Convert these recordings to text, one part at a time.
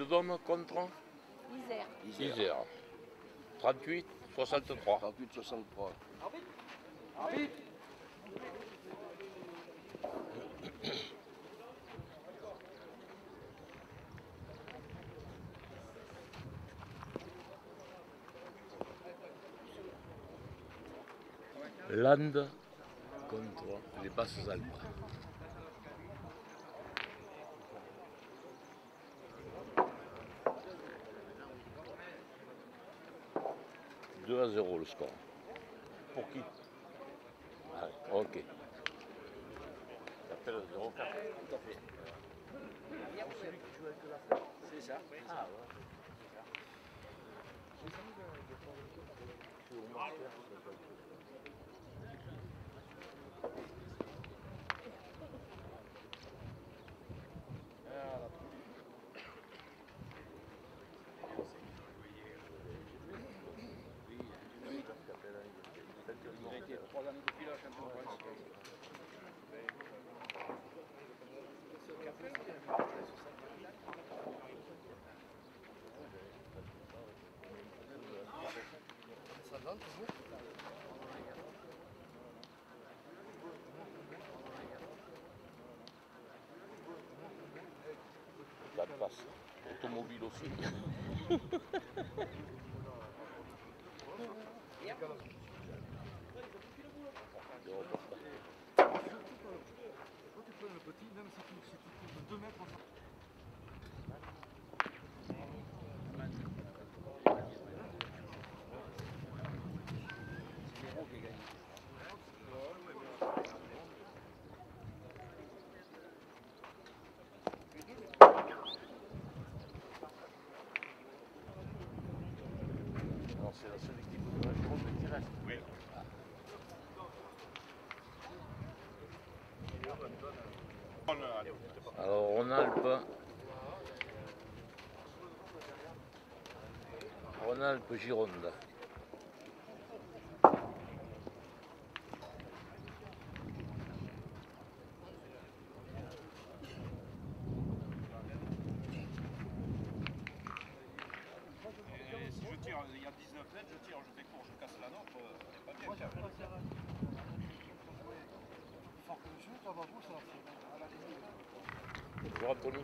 Vendôme contre Isère. 38, 63. 38, 63. Landes contre les Basses-Alpes. « 2-0 le score. Pour qui? Ah, ok. T'appelles 0-4. C'est ça. Ah ouais. Il a été 3 années depuis là, champion de France. Ça va toujours? Ça passe. Automobile aussi. Le petit, même si tu cours de 2 mètres, Non, c'est la seule équipe de la Gironde qui reste. Oui. Alors Rhône-Alpes-Gironde. si je tire, il y a 19 mètres, je tire, je fais court, je casse la nôtre, c'est pas bien. Fort que le jeu, toi, bravo, ça. Bonjour Anthony.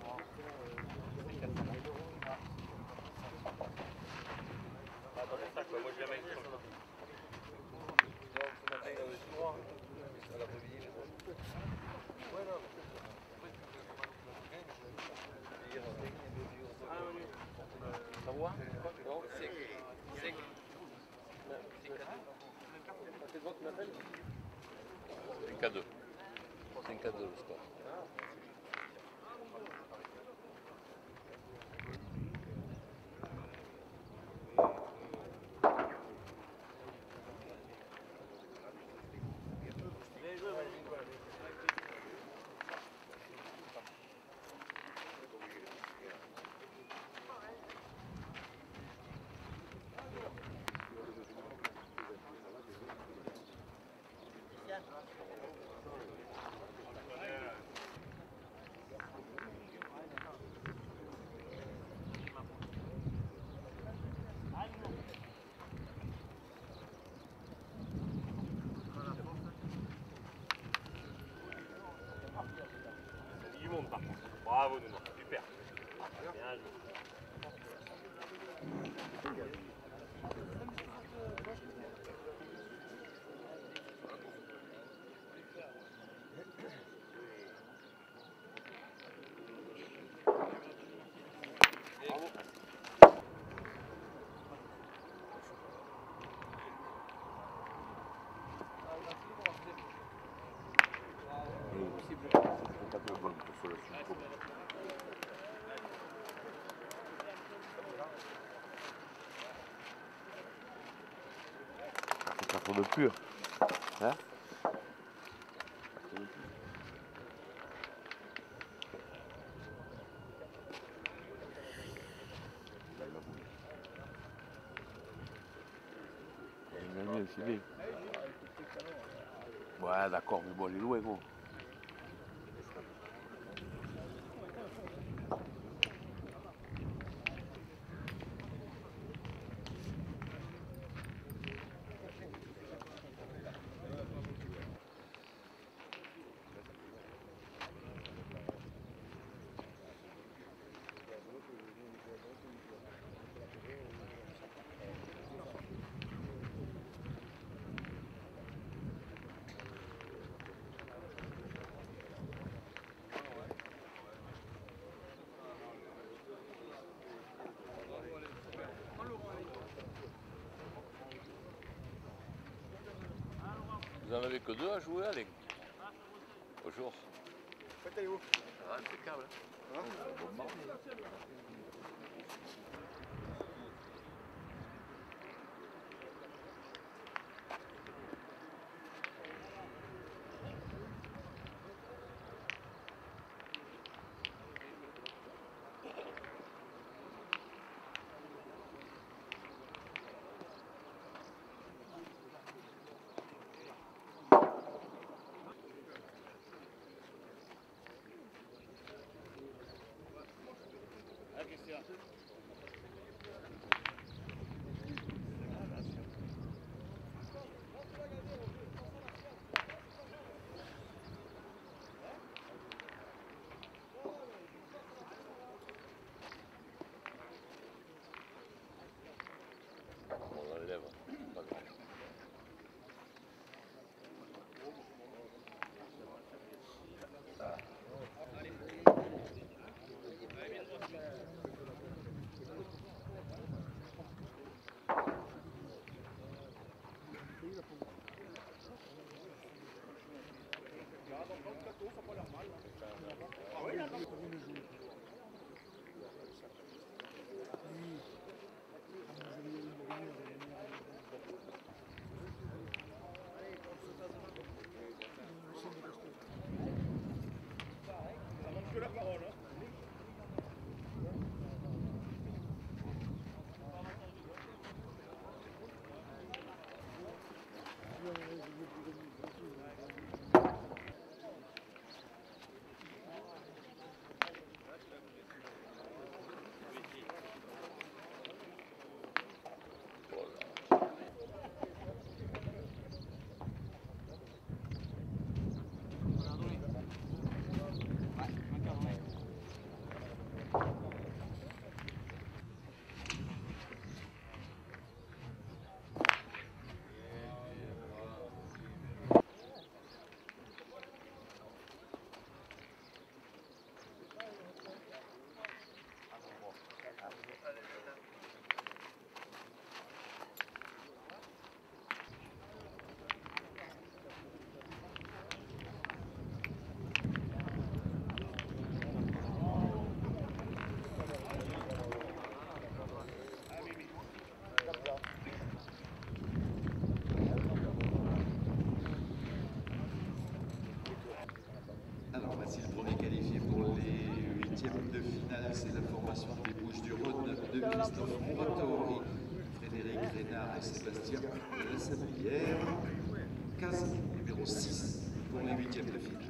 Moi je viens avec Ça va? C'est 5-2. 5-2 le score. du monde par contre. Bravo Nounou, super. Bien joué. Ça tourne plus. Hein? C'est bien. Ouais, d'accord, mais bon, il est loin, gros. n'en avez que deux à jouer, Alain. Bonjour. Faites allez où? Ah, impeccable. Hein? Bon mardi. On l'enlève, pas grave. Alors voici le premier qualifié pour les huitièmes de finale, c'est la formation des Bouches-du-Rhône de Christophe Motori, Frédéric Reynard et Sébastien Lassablière. 15, numéro 6 pour les huitièmes de finale.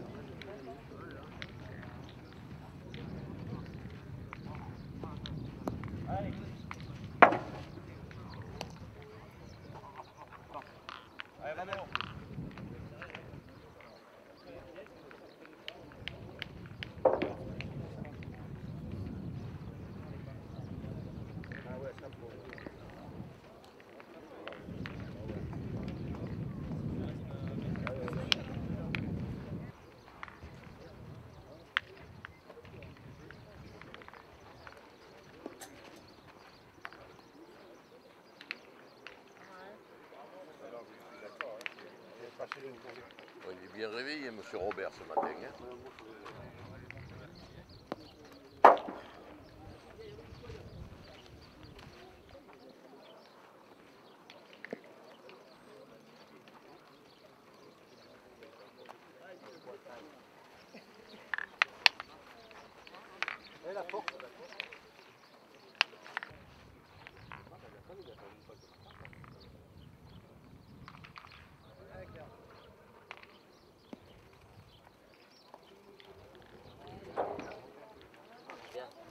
Bon, il est bien réveillé, monsieur Robert, ce matin. Hein. Et la porte.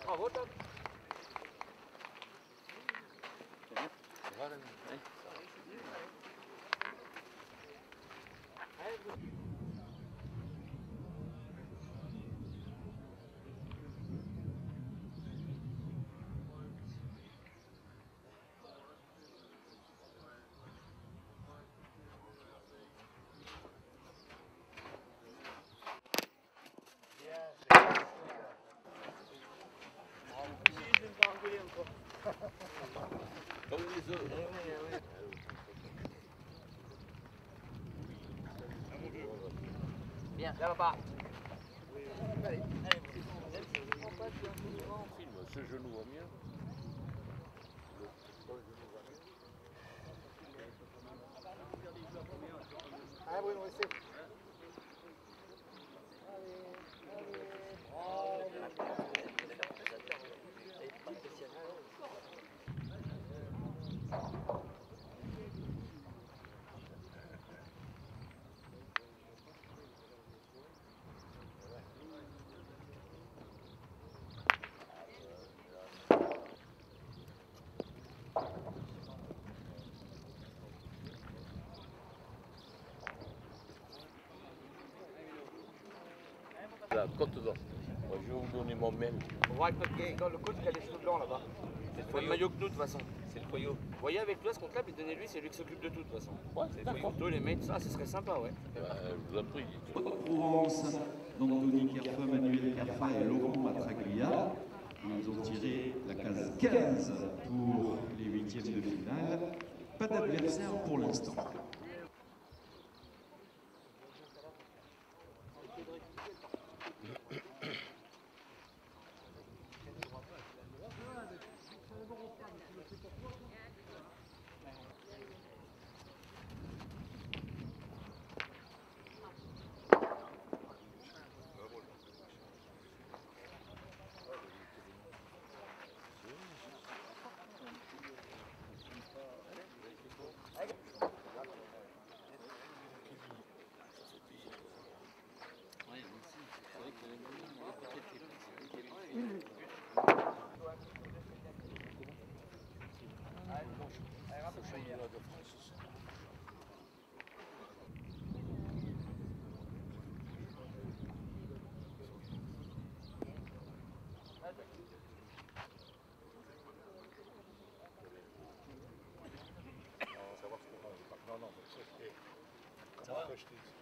Bravo, Tom. Voilà. Bravo. Viens, papa. Filme ce genou au mieux. Allez, Bruno, essaie. La Côte d'Or. Moi, je vais vous donner mon mail. On voit avec notre gars, le coach qui a les cheveux blancs là-bas. C'est le maillot que nous de toute façon. C'est le Koyo. Vous voyez avec lui à ce compte-là, puis donnez-lui, c'est lui qui s'occupe de tout de toute façon. Ouais, C'est les photos, les mails, tout ça, ce serait sympa, ouais. Je vous en prie. Provence, donc Tony Kerfa, Manuel Kerfa et Laurent Matraglia. Ils ont tiré la case 15 pour les huitièmes de finale. Pas d'adversaire pour l'instant.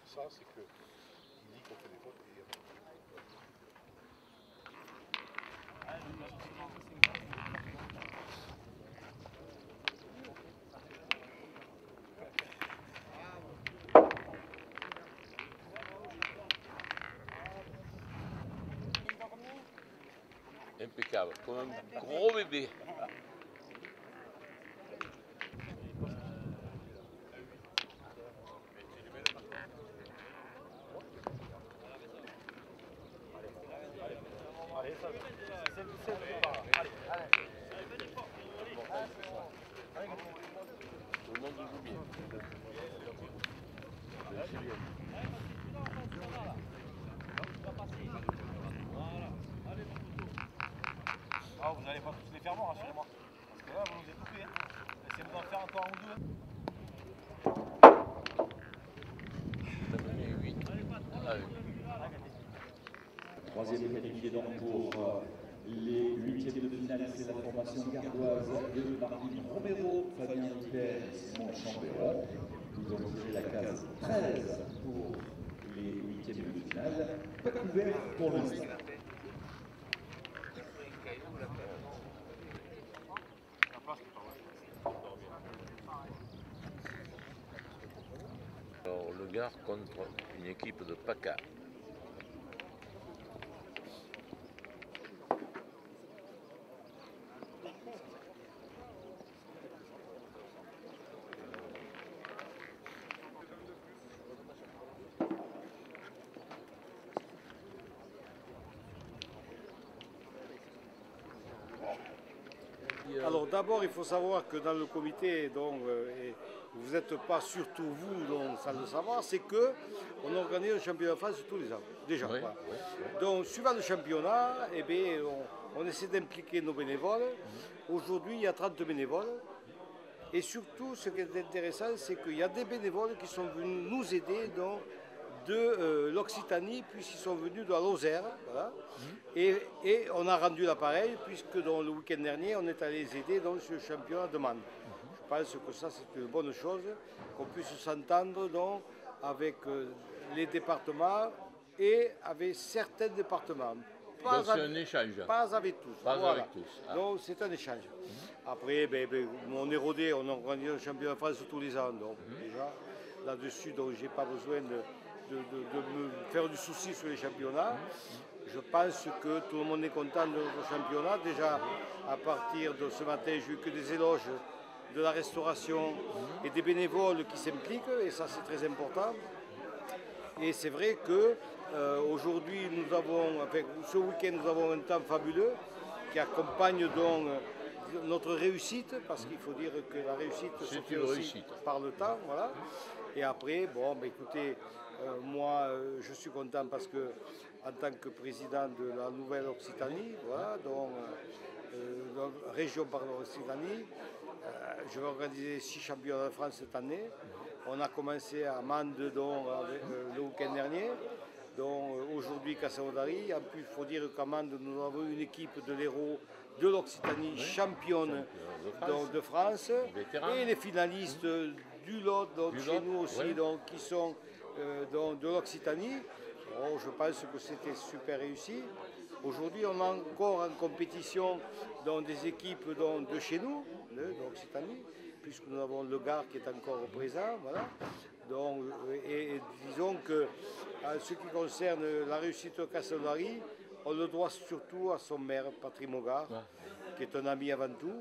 Ça, c'est que il dit qu'on fait des fautes et Impeccable, comme un gros bébé. Tout le monde joue bien. C'est bien. ah, vous n'allez pas tous les faire morts, rassurez-moi. Parce que là, vous nous étouffez. Laissez-nous en faire encore un ou deux. On a mené 8 à 1. Troisième qualifié donc pour les huitièmes de finale, c'est la formation gardoise de Martin Romero, Fabien Hiver et Simon Chambéron. Ils ont tiré la case 13 pour les huitièmes de finale. Pas couvert pour l'instant. Alors, le Gard contre une équipe de PACA. Alors d'abord, il faut savoir que dans le comité, donc, et vous n'êtes pas surtout vous, donc, sans le savoir, c'est qu'on organise le championnat de France tous les ans, déjà. Oui, Voilà. oui, oui. Donc suivant le championnat, eh bien, on essaie d'impliquer nos bénévoles. Aujourd'hui, il y a 30 bénévoles. Et surtout, ce qui est intéressant, c'est qu'il y a des bénévoles qui sont venus nous aider donc, de l'Occitanie, puisqu'ils sont venus de la Lozère. Voilà. Et on a rendu l'appareil, puisque dans le week-end dernier, on est allé les aider dans ce championnat de Man. Je pense que ça, c'est une bonne chose, qu'on puisse s'entendre donc, avec les départements et avec certains départements. Donc c'est un échange. Pas avec tous. Pas voilà. avec tous. Ah. Donc c'est un échange. Après, on est rodé, on organise le championnat de France tous les ans. Donc déjà, là-dessus, je n'ai pas besoin de me faire du souci sur les championnats. Je pense que tout le monde est content de notre championnat. Déjà, à partir de ce matin, j'ai eu que des éloges de la restauration et des bénévoles qui s'impliquent, et ça c'est très important. Et c'est vrai que aujourd'hui, ce week-end, nous avons un temps fabuleux qui accompagne donc notre réussite, parce qu'il faut dire que la réussite se fait aussi par le temps. Voilà. Et après, bon, écoutez, moi je suis content parce que en tant que président de la nouvelle Occitanie, voilà, donc région Occitanie, je vais organiser 6 championnats de France cette année. On a commencé à Mende le week-end dernier. Donc aujourd'hui Cassel-Odary. En plus, il faut dire qu'à Mende, nous avons une équipe de l'Hérault de l'Occitanie, championne de France. Et les finalistes du Lot, donc chez nous aussi, donc, qui sont de l'Occitanie. Oh, je pense que c'était super réussi. Aujourd'hui, on est encore en compétition dans des équipes de chez nous, d'Occitanie, puisque nous avons le Gard qui est encore présent. Voilà. Donc, et disons que en ce qui concerne la réussite de Cassel-Odary, on le doit surtout à son maire, Patrick Mogard, qui est un ami avant tout.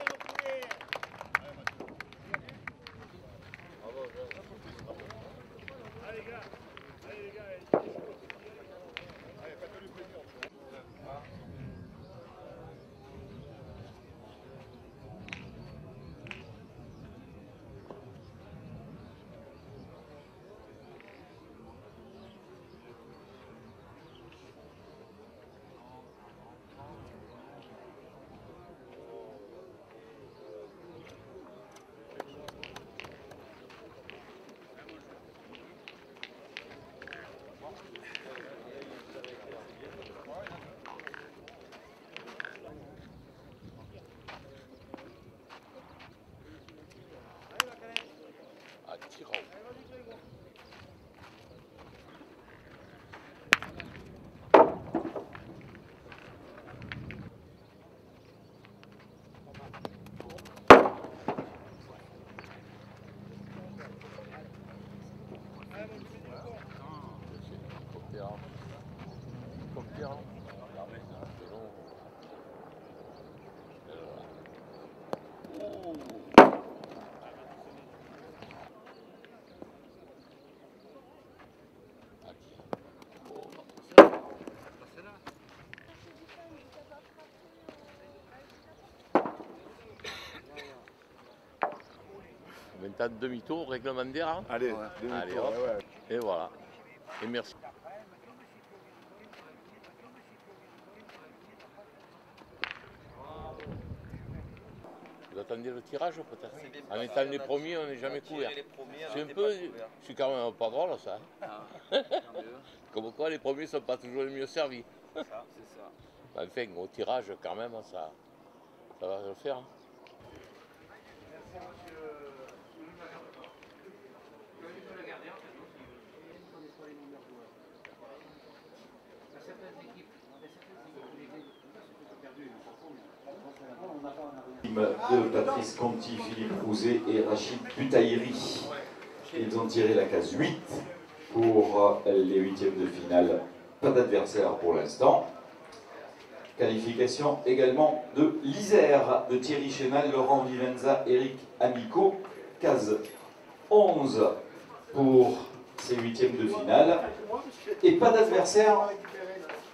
Maintenant, demi-tour réglementaire. Hein. Allez, Allez, hop. Et voilà. Et merci. Vous attendiez le tirage peut-être? En étant les premiers, on n'est jamais couvert. C'est un peu. C'est quand même pas drôle ça. Comme quoi les premiers ne sont pas toujours les mieux servis. C'est ça. Enfin, au tirage, quand même, ça va le faire. Hein. De Patrice Conti, Philippe Rouzet et Rachid Butaïri. Ils ont tiré la case 8 pour les huitièmes de finale. Pas d'adversaire pour l'instant. Qualification également de l'Isère, de Thierry Chénal, Laurent Vivenza, Eric Amico. Case 11 pour ces huitièmes de finale. Et pas d'adversaire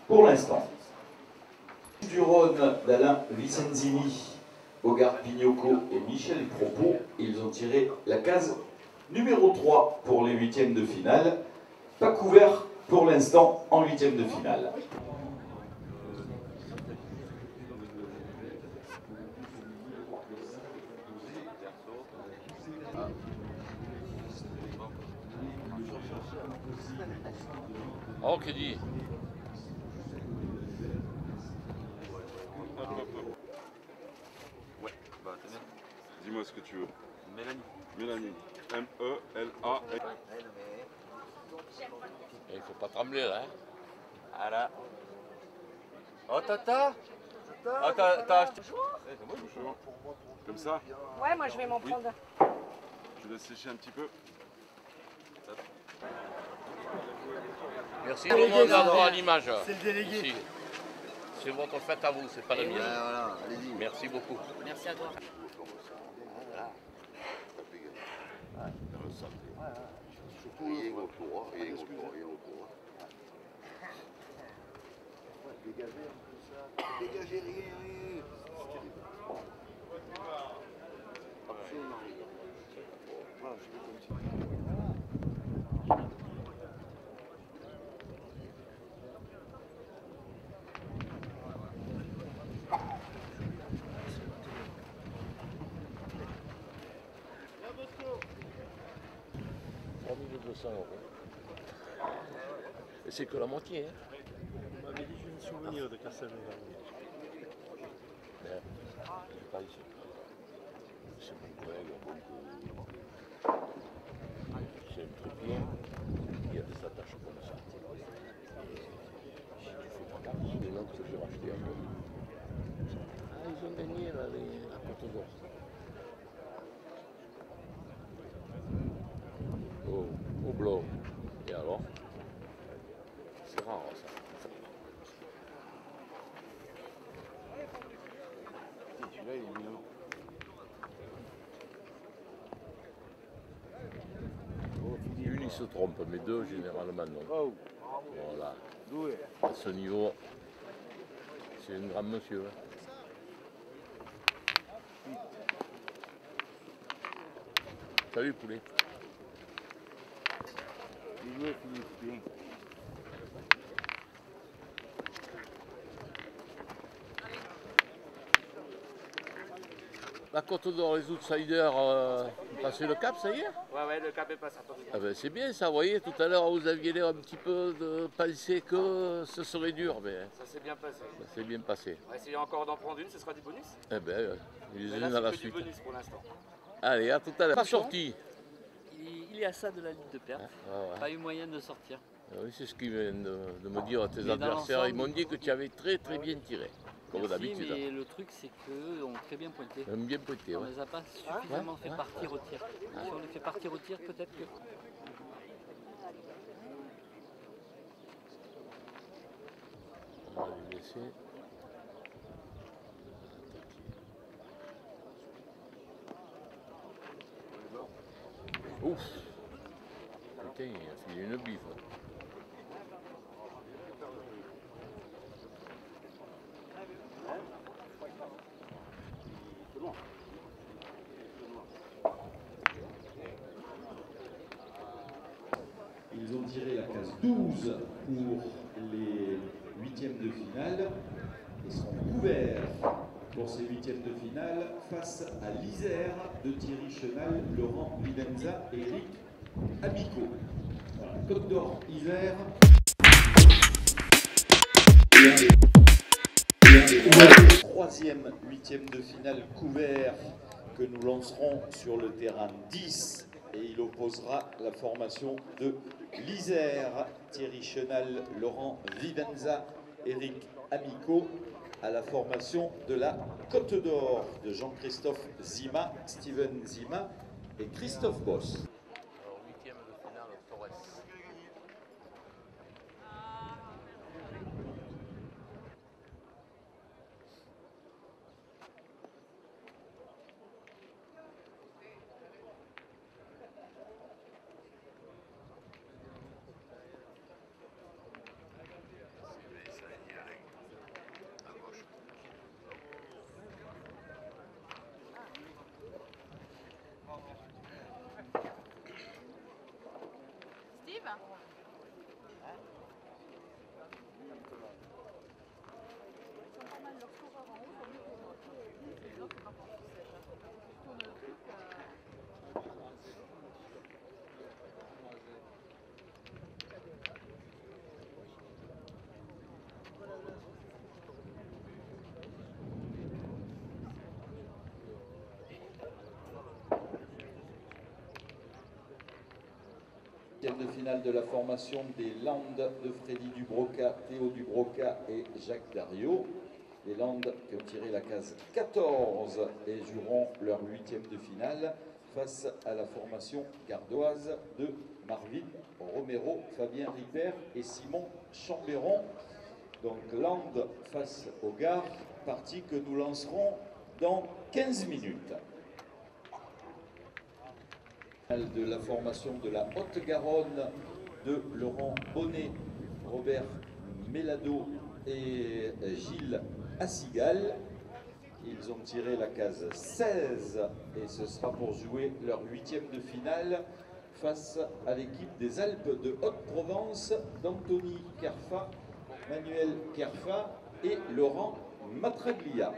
pour l'instant. Du Rhône d'Alain Vicenzini, Bogart Pignocco et Michel Propos, ils ont tiré la case numéro 3 pour les huitièmes de finale. Pas couvert pour l'instant en huitièmes de finale. Oh, que dit? Ouais, bah attends. Dis-moi ce que tu veux. Mélanie. Mélanie. M-E-L-A-N. Il ne faut pas trembler là. Hein. Voilà. Oh tata. Oh t'as acheté. Comme ça, Ouais, moi je vais m'en prendre. je laisse sécher un petit peu. Merci tout le monde d'avoir l'image. C'est le délégué. Merci. C'est votre fête à vous, c'est pas la mienne. Voilà, allez-y. Merci beaucoup. Merci à toi. Rien autour, rien autour, rien autour. Dégagez rien, rien. Absolument rien. Voilà, je vais continuer. Et c'est que la moitié. Hein. Vous m'avez dit que j'ai un souvenir de Castelnau. Mais, c'est pas ici. C'est mon collègue, c'est un trépied, il y a des attaches comme ça. Si tu fais ta carte, c'est des notes que j'ai racheté à moi. Ah, ils ont gagné là, à Côte d'Or. Au blanc. Et alors? C'est rare ça. Celui-là, il est mignon. Une, il se trompe, mais deux, généralement, non. Oh, Voilà. doué. À ce niveau, c'est un grand monsieur. Hein. Salut, poulet. Il jouait Philippe, bien. La Côte d'Or, les outsiders, passé le cap, ça y est? Ouais, le cap est passé. Ah ben, c'est bien ça, vous voyez, tout à l'heure vous aviez l'air un petit peu de penser que ce serait dur, mais Ça s'est bien passé. ça s'est bien passé. On va essayer encore d'en prendre une, ce sera du bonus. Eh ben, les Mais unes là, à la c'est que du suite. bonus pour l'instant. Allez, à tout à l'heure. Pas sorti. Il est à ça de la ligne de perte. Ah, ouais. Pas eu moyen de sortir. Ah oui, c'est ce qu'ils viennent de me dire tes Mais dans adversaires. Ils l'ensemble- m'ont dit que tu avais très bien tiré, comme Merci, d'habitude. mais le truc c'est qu'eux ont très bien pointé. Bien pointé, On ouais. les a pas suffisamment fait partir au tir. Si on les fait partir au tir, peut-être que... On va les laisser. Ouf! Putain, il a filé une biffe. Ils ont tiré la case 12 pour les huitièmes de finale et sont couverts pour ces huitièmes de finale face à l'Isère de Thierry Chenal, Laurent Videnza et Eric Amico. Voilà, Côte d'Or, Isère. Troisième huitième de finale couvert que nous lancerons sur le terrain 10 et il opposera la formation de l'Isère, Thierry Chenal, Laurent Videnza, Eric Amico à la formation de la Côte d'Or de Jean-Christophe Zima, Steven Zima et Christophe Boss. Alors, huitième de finale, Torres. Steve? Ils sont pas mal leurs coureurs en haut, sont mieux que l'autre. L'autre, c'est pas pour tout sèche. Tu tournes le truc. Huitième de finale de la formation des Landes de Freddy Dubroca, Théo Dubroca et Jacques Dario. Les Landes qui ont tiré la case 14 et joueront leur huitième de finale face à la formation gardoise de Marvin Romero, Fabien Ripper et Simon Chambéron. Donc Land face au Gard, partie que nous lancerons dans 15 minutes. De la formation de la Haute-Garonne de Laurent Bonnet, Robert Mélado et Gilles Assigal. Ils ont tiré la case 16 et ce sera pour jouer leur 8e de finale face à l'équipe des Alpes de Haute-Provence d'Anthony Kerfa, Manuel Kerfa et Laurent Matraglia.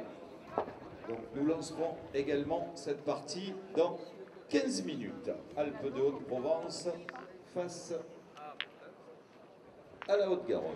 Donc nous lancerons également cette partie dans 15 minutes. Alpes de Haute-Provence face à la Haute-Garonne.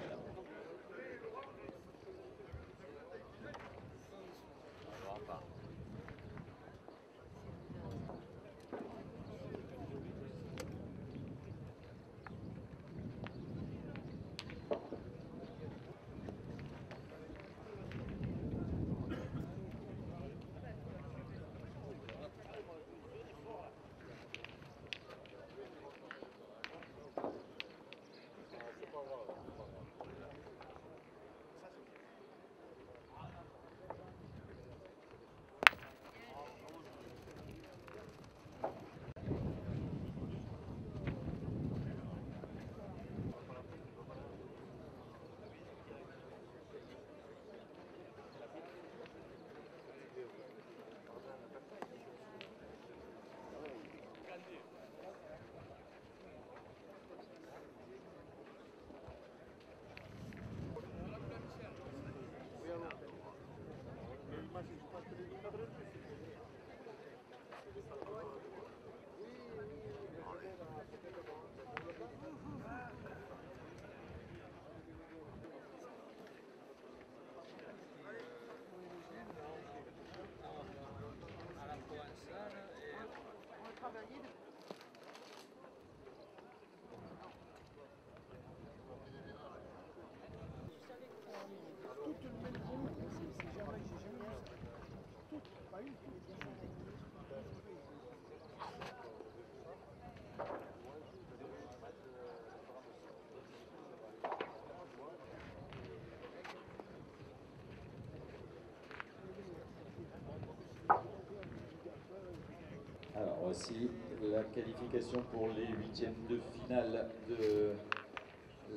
Alors voici la qualification pour les 8e de finale de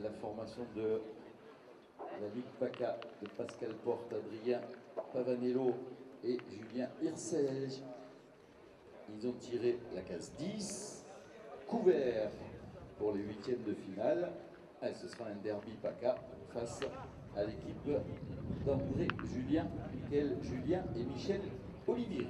la formation de la Ligue PACA de Pascal Porte, Adrien Pavanello et Julien Hirselge. Ils ont tiré la case 10, couvert pour les 8e de finale. Et ce sera un derby PACA face à l'équipe d'André Julien, Michael Julien et Michel Olivieri.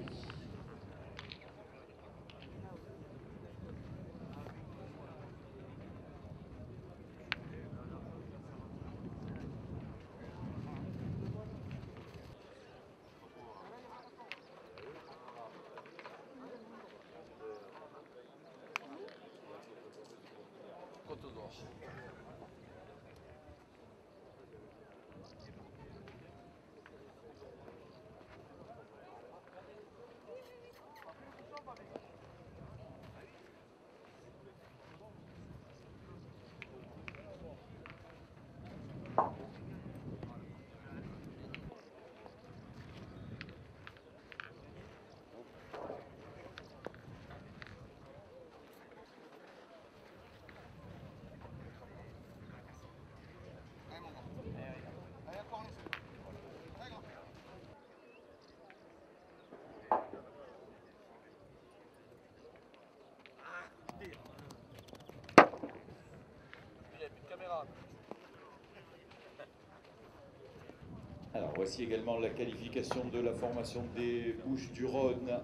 Alors voici également la qualification de la formation des Bouches-du-Rhône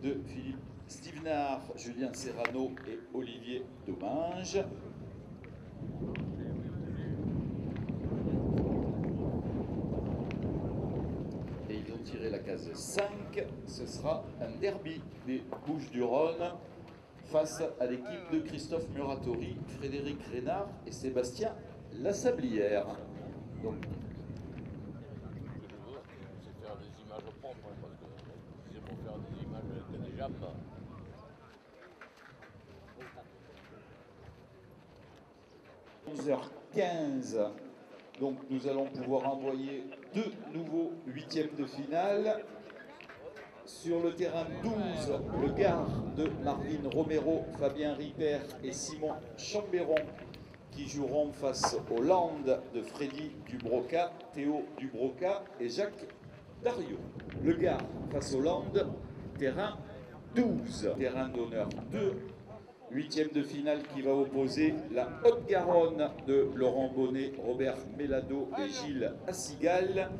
de Philippe Stevenard, Julien Serrano et Olivier Domingue. Et ils ont tiré la case 5, ce sera un derby des Bouches-du-Rhône face à l'équipe de Christophe Muratori, Frédéric Reynard et Sébastien Lassablière. Donc, c'est faire des images propres, parce que c'est pour faire des images avec des jambes. 11h15. Donc nous allons pouvoir envoyer 2 nouveaux huitièmes de finale. Sur le terrain 12, le Gard de Marvin Romero, Fabien Ripert et Simon Chambéron qui joueront face au Land de Freddy Dubroca, Théo Dubroca et Jacques Dario. Le Gard face au Land, terrain 12, terrain d'honneur 2. Huitième de finale qui va opposer la Haute-Garonne de Laurent Bonnet, Robert Mélado et Gilles Assigal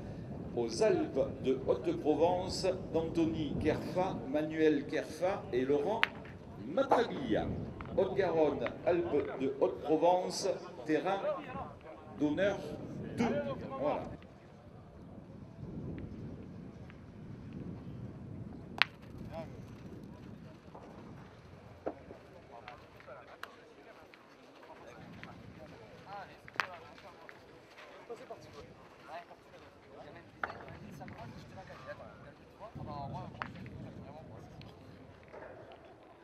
aux Alpes de Haute-Provence d'Anthony Kerfa, Manuel Kerfa et Laurent Matraglia. Haute-Garonne, Alpes de Haute-Provence, terrain d'honneur 2. Voilà.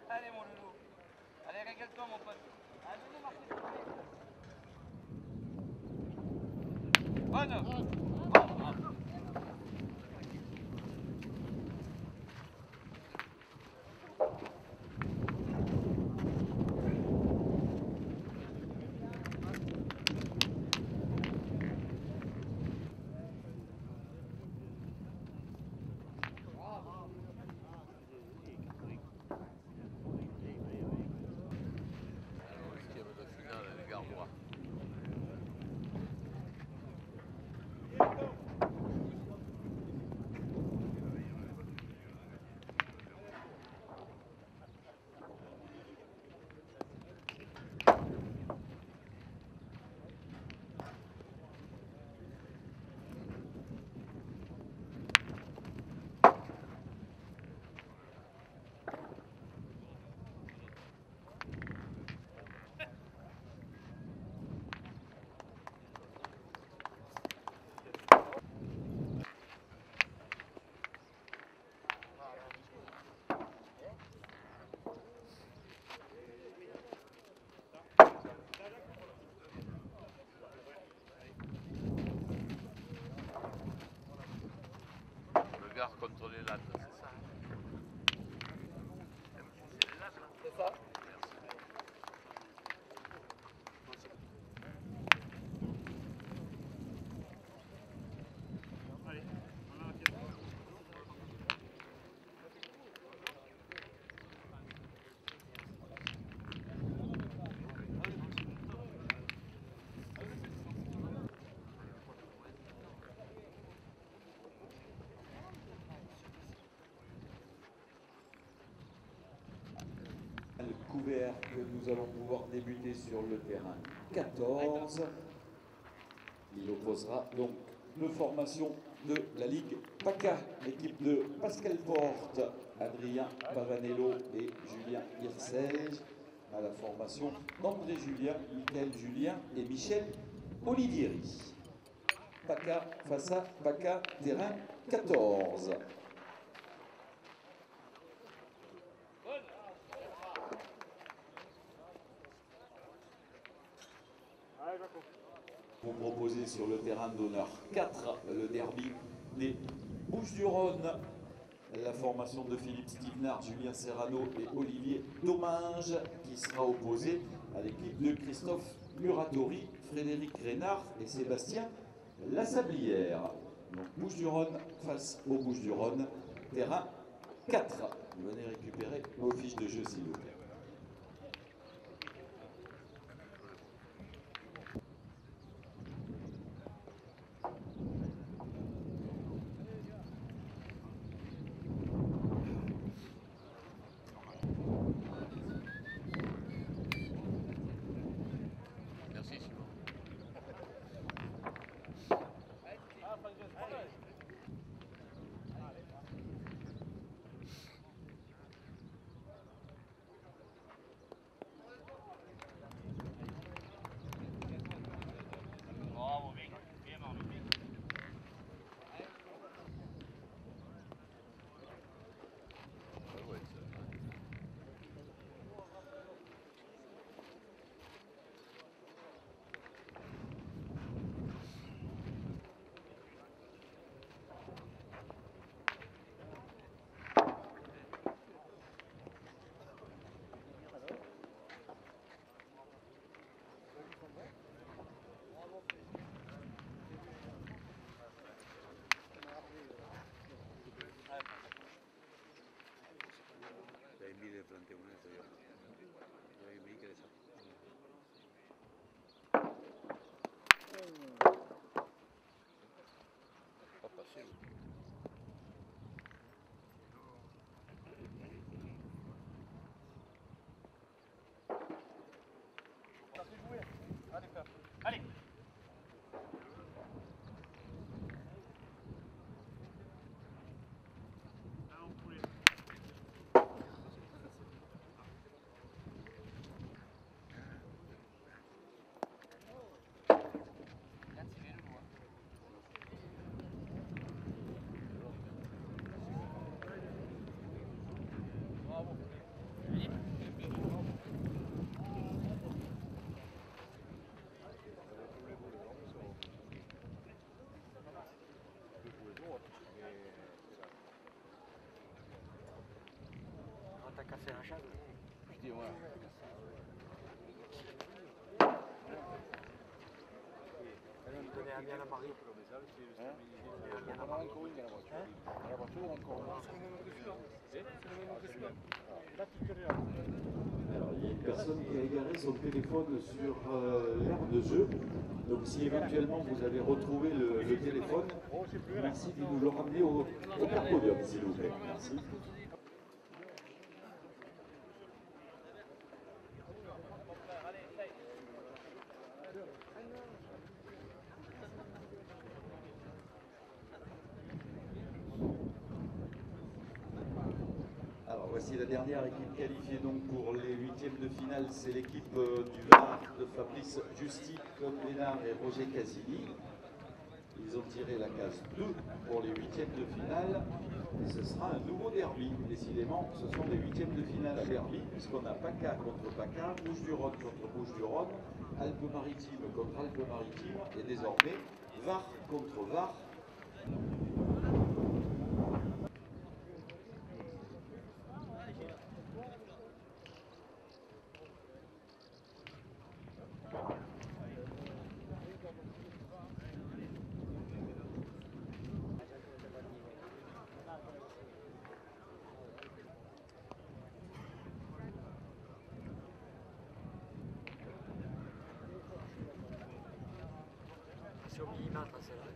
Allez mon loulou, allez régale-toi mon pote. Allez, venez marcher. Bonne. Contre les lattes, c'est ça? C'est ça. Couvert que nous allons pouvoir débuter sur le terrain 14. Il opposera donc deux formations de la Ligue PACA, l'équipe de Pascal Porte, Adrien Pavanello et Julien Hirsège, à la formation d'André Julien, Michael Julien et Michel Olivieri. PACA face à PACA, terrain 14. Vous proposez sur le terrain d'honneur 4 le derby des Bouches-du-Rhône. La formation de Philippe Stevenard, Julien Serrano et Olivier Domingue qui sera opposée à l'équipe de Christophe Muratori, Frédéric Reynard et Sébastien Lassablière. Donc Bouches-du-Rhône face aux Bouches-du-Rhône, terrain 4. Venez récupérer vos fiches de jeu s'il vous plaît. Je dis, ouais. Donner un bien à Marie. Alors, il y a une personne qui a égaré son téléphone sur l'aire de jeu. Donc si éventuellement vous avez retrouvé le téléphone, merci de nous le ramener au podium, s'il vous plaît. Merci. Alors voici la dernière équipe qualifiée donc pour les huitièmes de finale, c'est l'équipe du Var de Fabrice Justi, Claude Lénard et Roger Casilli. Ils ont tiré la case 2 pour les huitièmes de finale et ce sera un nouveau derby. Décidément, ce sont les huitièmes de finale à derby puisqu'on a PACA contre PACA, Bouches-du-Rhône contre Bouches-du-Rhône, Alpes-Maritimes contre Alpes-Maritimes et désormais Var contre Var. C'est au millimètre, celle-là.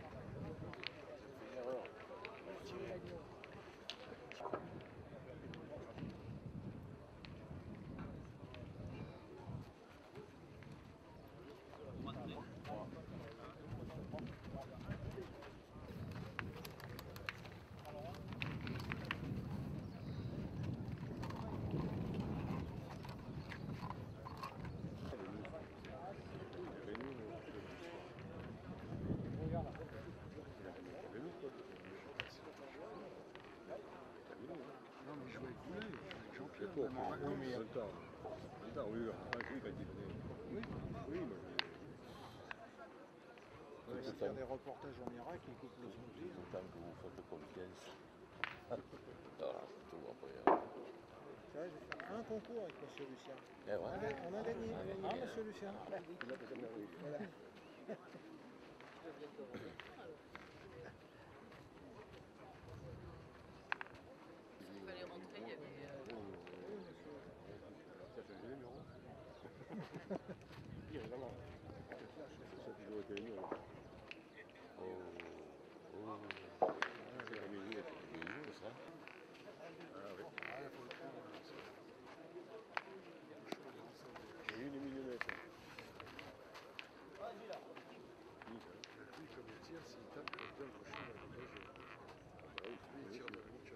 Faire des reportages en Irak, ils coupent le son. Tout le temps que vous faites comme 15. Voilà, c'est tout après. Je vais faire un concours avec M. Lucien. Eh ouais. On a gagné. Ah, M. Lucien. Voilà. Il fallait rentrer, il y avait... Ça fait le numéro. Évidemment. C'est ça qui doit être mieux. C'est la minute. Ça. Ah oui. J'ai eu des millionnettes. Lui, comme il tire, s'il tape, il va bien le cochon dans le jeu. Lui, il tire de la bouche.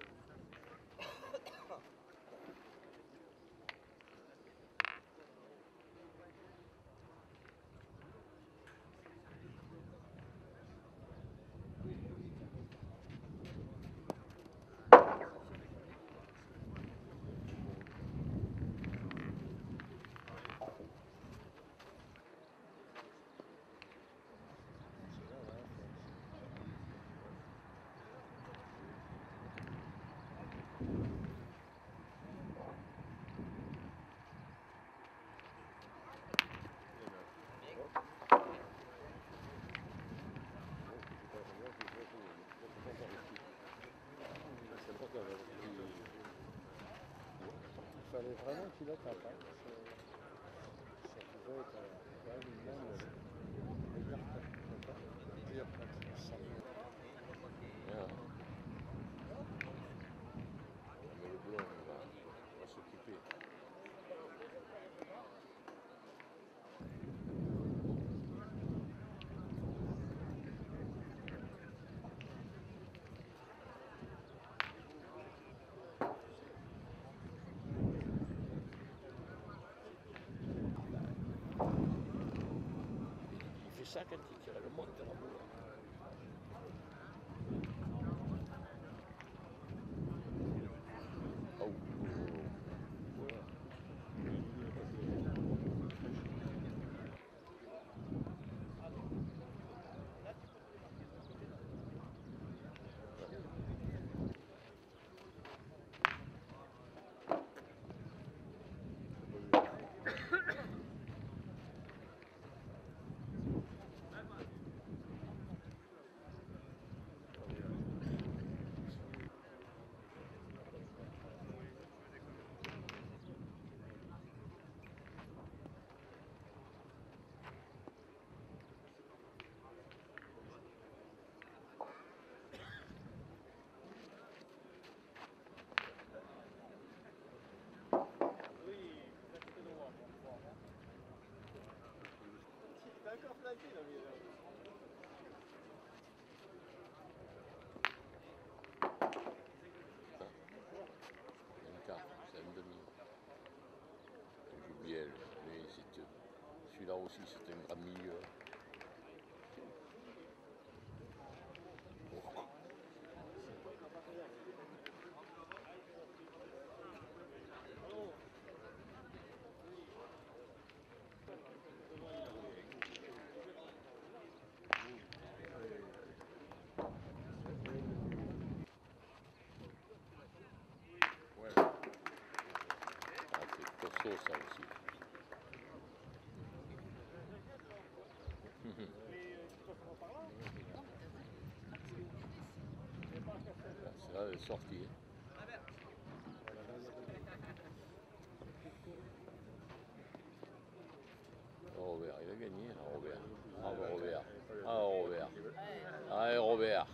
Il fallait vraiment qu'il attaque. Ça pouvait être quand même une meilleure pratique. Mais le boulot, on va s'occuper. Il fait ça quand il tire le monte à la boule. aussi, c'est un grand milieu. Ça aussi. C'est là, elle est sortie. Robert, il a gagné, Robert. Bravo Robert. Ah Robert. Allez Robert.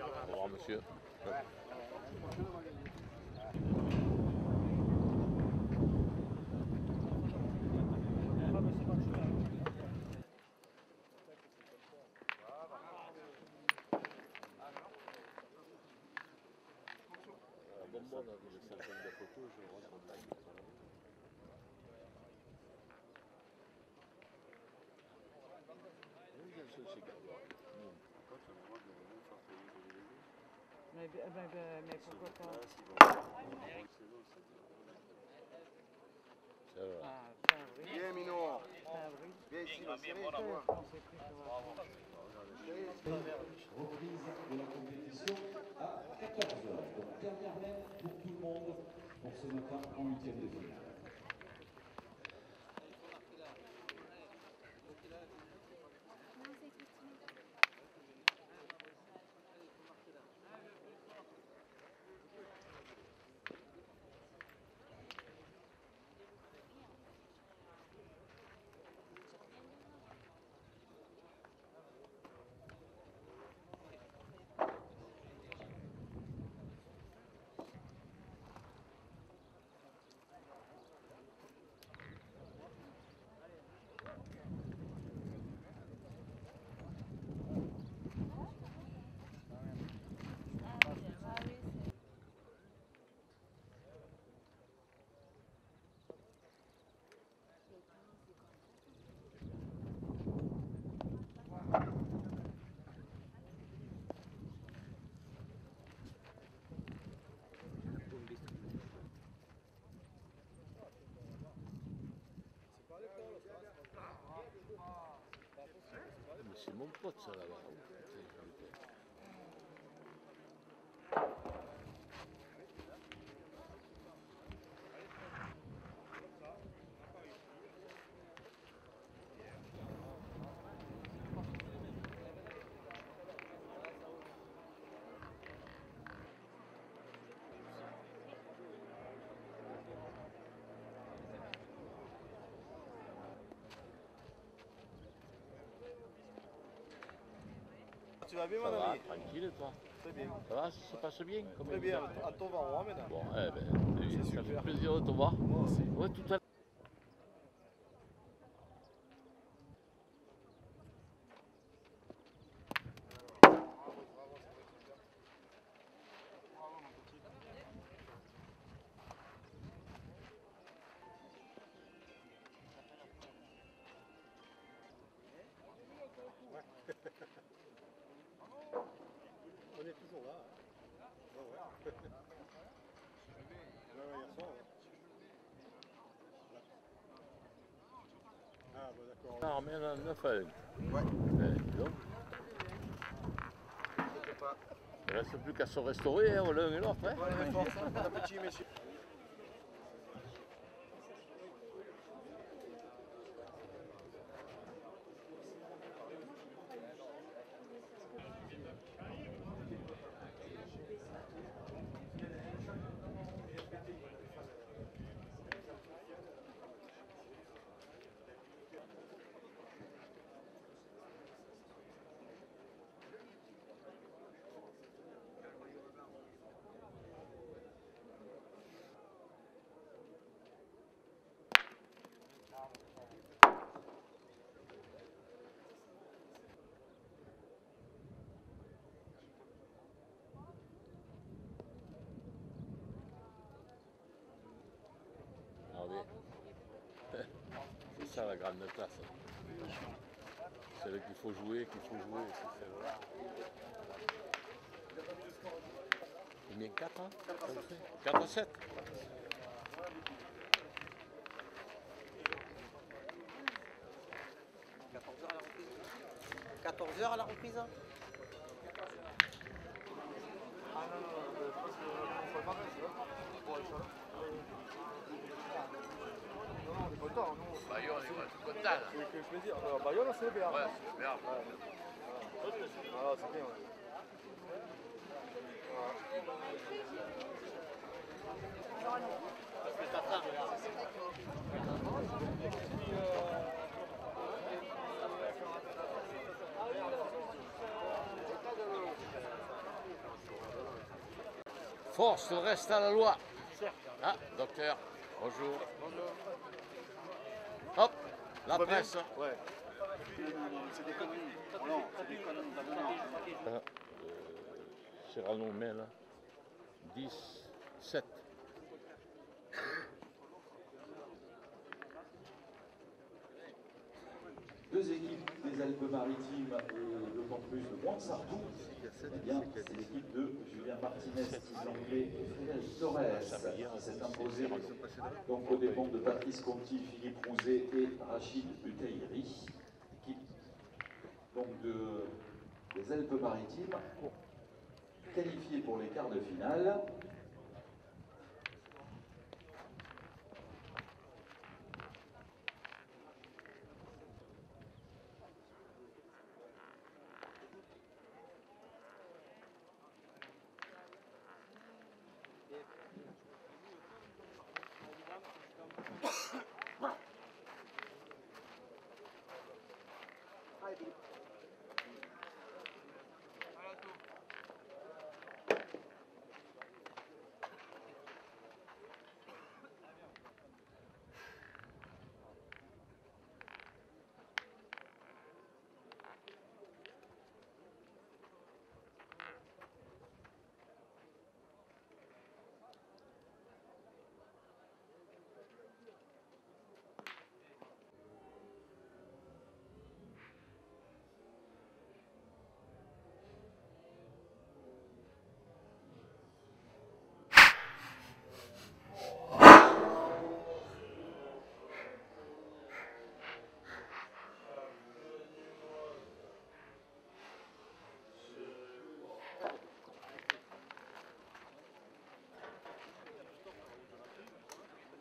Au revoir monsieur. Mais pourquoi pas? Viens, Mino. Viens ici, va serrer. Reprise de la compétition à 14h. Donc dernière mène pour tout le monde pour ce matin en 8e de finale. C'est mon pote ça là-bas. Tu vas bien, Ça mon va, ami? tranquille toi. Très bien. Ça va, ça se passe bien? Très bien, à ton vent maintenant. Bon, eh ben, ça fait plaisir de te voir. Moi aussi. Ouais, tout à l'heure. On est toujours là. Hein. Ouais, ouais. Hier soir, ouais. Ah, bah d'accord. Ah, on met un 9 à 1. Ouais. Donc, il ne reste plus qu'à se restaurer hein, l'un et l'autre. Hein. Ouais, bon appétit, messieurs. C'est ça la grande classe. C'est là qu'il faut jouer, c'est celle-là. Combien 4 ans 4 à 7. « 14h à la reprise. Ah non, je pense que faut le matin, c'est vrai. Non, on est content, nous. Bayonne, on est content là. C'est ce que je veux dire. Bayonne, c'est bien. Ouais, c'est bien. Voilà, c'est bien. Force reste à la loi. Ah, docteur, bonjour. Hop, la presse. Ouais. C'est des conneries. Non, c'est des conneries. Cyrano met là. 10, 7. Deux équipes des Alpes-Maritimes et d'autant plus de Montsartou. Eh bien, c'est l'équipe de Julien Martinez, Anglais et Frédéric Torres qui s'est imposé donc aux dépens de Patrice Conti, Philippe Rouzet et Rachid Butaïri. Équipe donc des Alpes-Maritimes qualifiée pour les quarts de finale.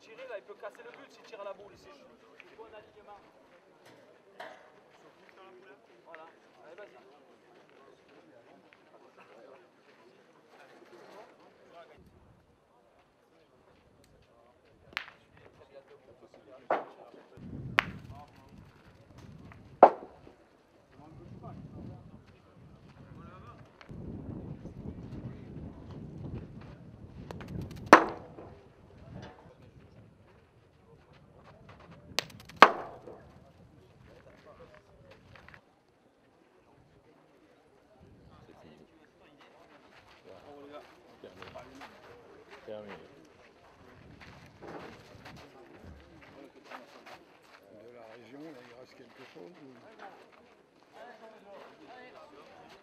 Tirer là, il peut casser le but s'il tire à la boule ici. Bon alignement. Voilà, allez vas-y. Terminé. De la région, là, il reste quelque chose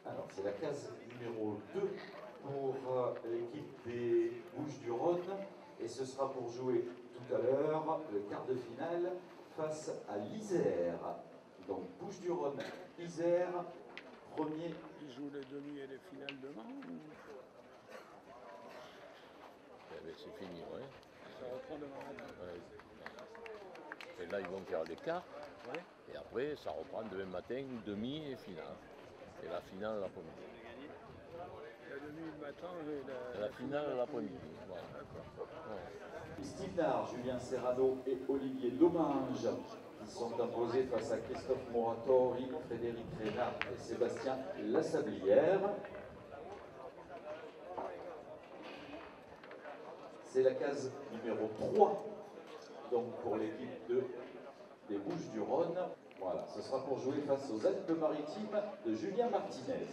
Alors, c'est la case numéro 2 pour l'équipe des Bouches-du-Rhône. Et ce sera pour jouer tout à l'heure le quart de finale face à l'Isère. Donc Bouches-du-Rhône, Isère, premier. Ils jouent les demi et les finales demain ou Eh ben, c'est fini, ouais. ça reprend demain matin? Ouais. Et là, ils vont faire les quarts. Ouais. Et après, ça reprend demain matin, demi et finale. Et la finale l'après-midi. La demi le matin et La finale l'après-midi. Voilà. D'accord. Steve Nard, Julien Serrano et Olivier Domingue qui sont imposés face à Christophe Moratori, Frédéric Reynard et Sébastien Lassablière. C'est la case numéro 3 donc pour l'équipe des Bouches-du-Rhône. Voilà, ce sera pour jouer face aux Alpes-Maritimes de Julien Martinez.